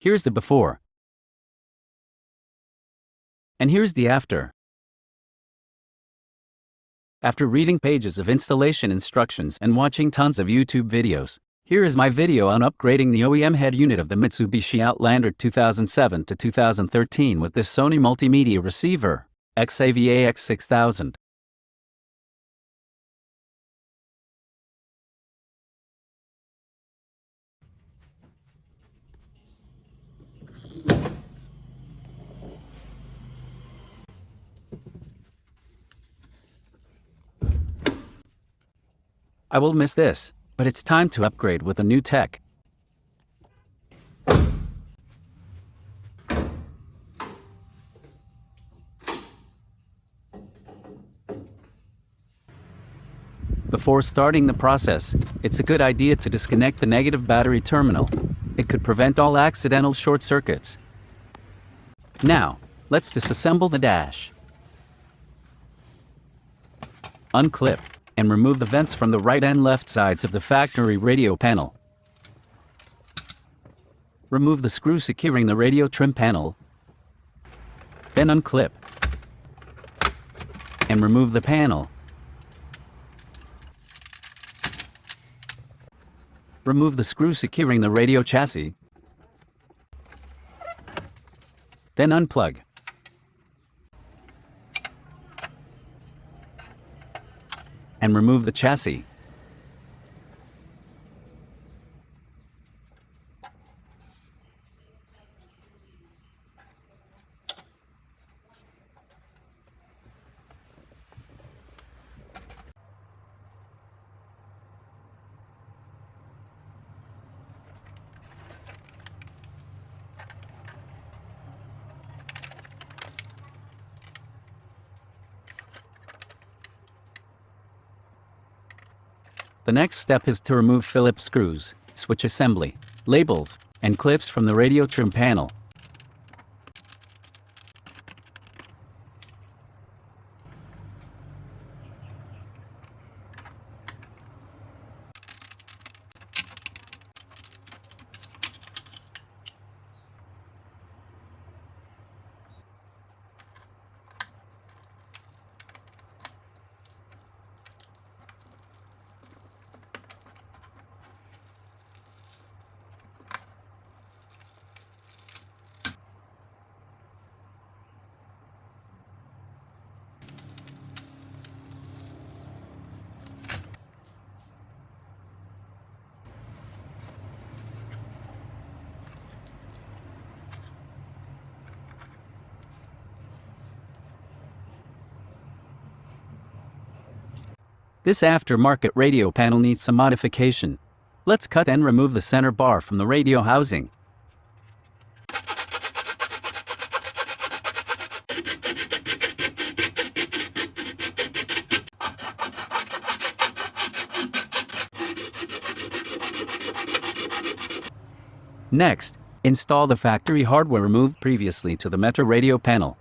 Here's the before. And here's the after. After reading pages of installation instructions and watching tons of YouTube videos, here is my video on upgrading the OEM head unit of the Mitsubishi Outlander 2007 to 2013 with this SONY Multimedia Receiver XAV-AX6000. I will miss this, but it's time to upgrade with a new tech. Before starting the process, it's a good idea to disconnect the negative battery terminal. It could prevent all accidental short circuits. Now, let's disassemble the dash. Unclip and remove the vents from the right and left sides of the factory radio panel. Remove the screw securing the radio trim panel. Then unclip and remove the panel. Remove the screw securing the radio chassis. Then unplug. And remove the chassis. The next step is to remove Phillips screws, switch assembly, labels, and clips from the radio trim panel. This aftermarket radio panel needs some modification. Let's cut and remove the center bar from the radio housing. Next, install the factory hardware removed previously to the Metro radio panel.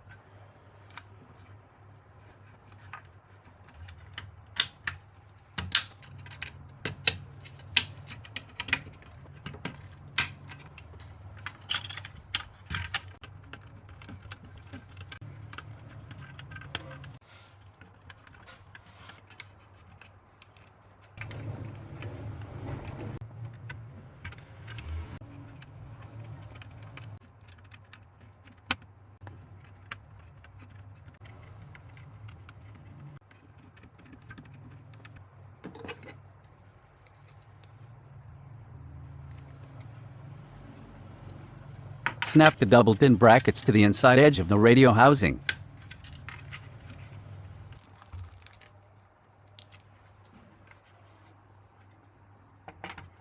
Snap the double-tin brackets to the inside edge of the radio housing.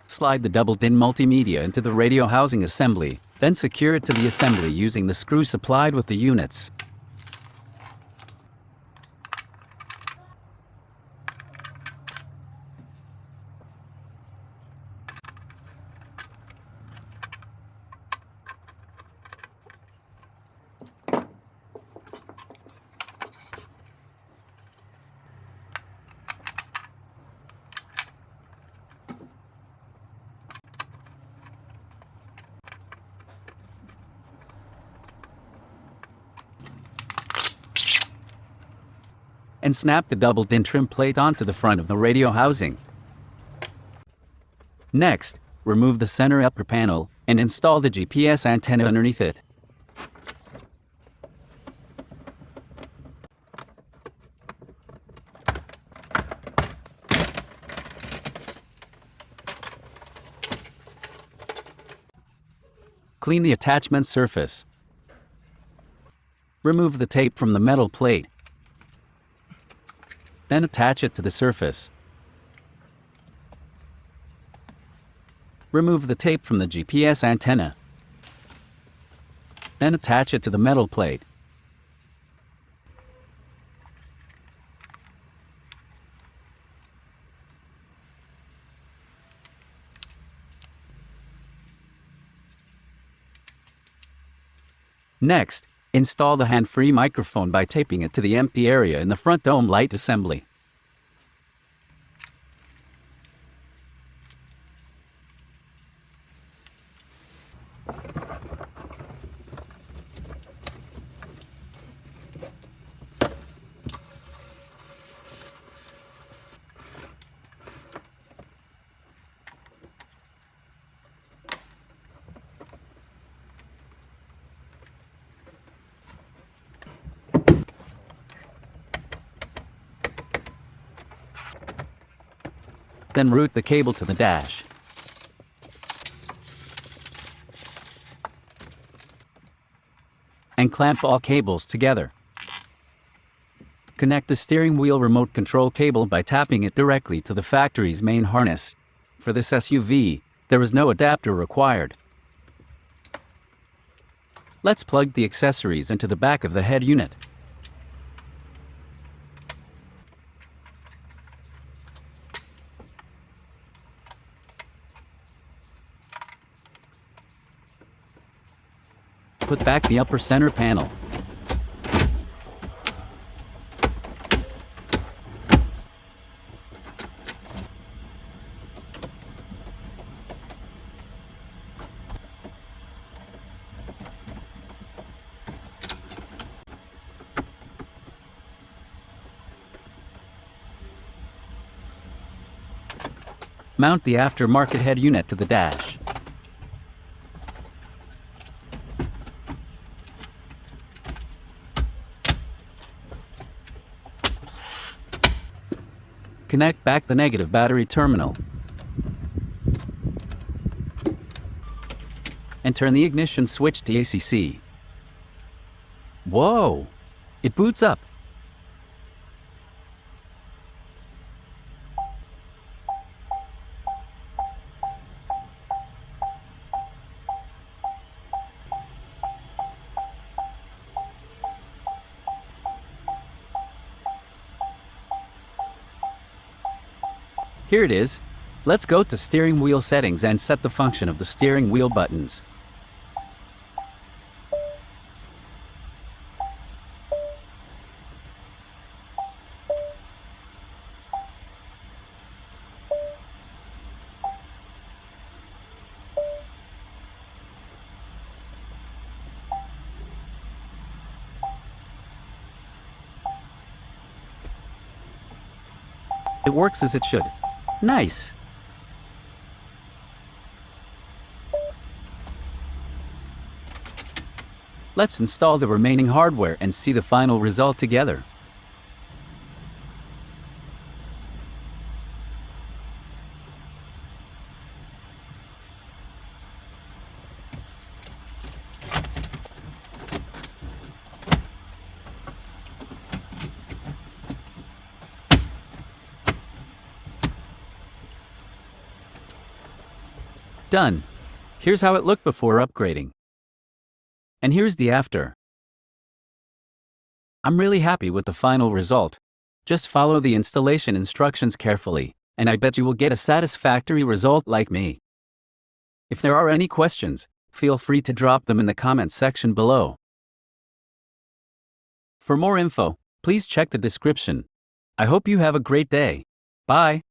Slide the double-tin multimedia into the radio housing assembly, then secure it to the assembly using the screw supplied with the units. and snap the double-DIN trim plate onto the front of the radio housing. Next, remove the center upper panel and install the GPS antenna underneath it. Clean the attachment surface. Remove the tape from the metal plate. Then attach it to the surface. Remove the tape from the GPS antenna. Then attach it to the metal plate. Next, install the hand-free microphone by taping it to the empty area in the front dome light assembly. Then route the cable to the dash. And clamp all cables together. Connect the steering wheel remote control cable by tapping it directly to the factory's main harness. For this SUV, there is no adapter required. Let's plug the accessories into the back of the head unit. Put back the upper center panel. Mount the aftermarket head unit to the dash. Connect back the negative battery terminal. And turn the ignition switch to ACC. Whoa! It boots up. Here it is. Let's go to steering wheel settings and set the function of the steering wheel buttons. It works as it should. Nice. Let's install the remaining hardware and see the final result together. Done. Here's how it looked before upgrading. And here's the after. I'm really happy with the final result. Just follow the installation instructions carefully, and I bet you will get a satisfactory result like me. If there are any questions, feel free to drop them in the comments section below. For more info, please check the description. I hope you have a great day. Bye.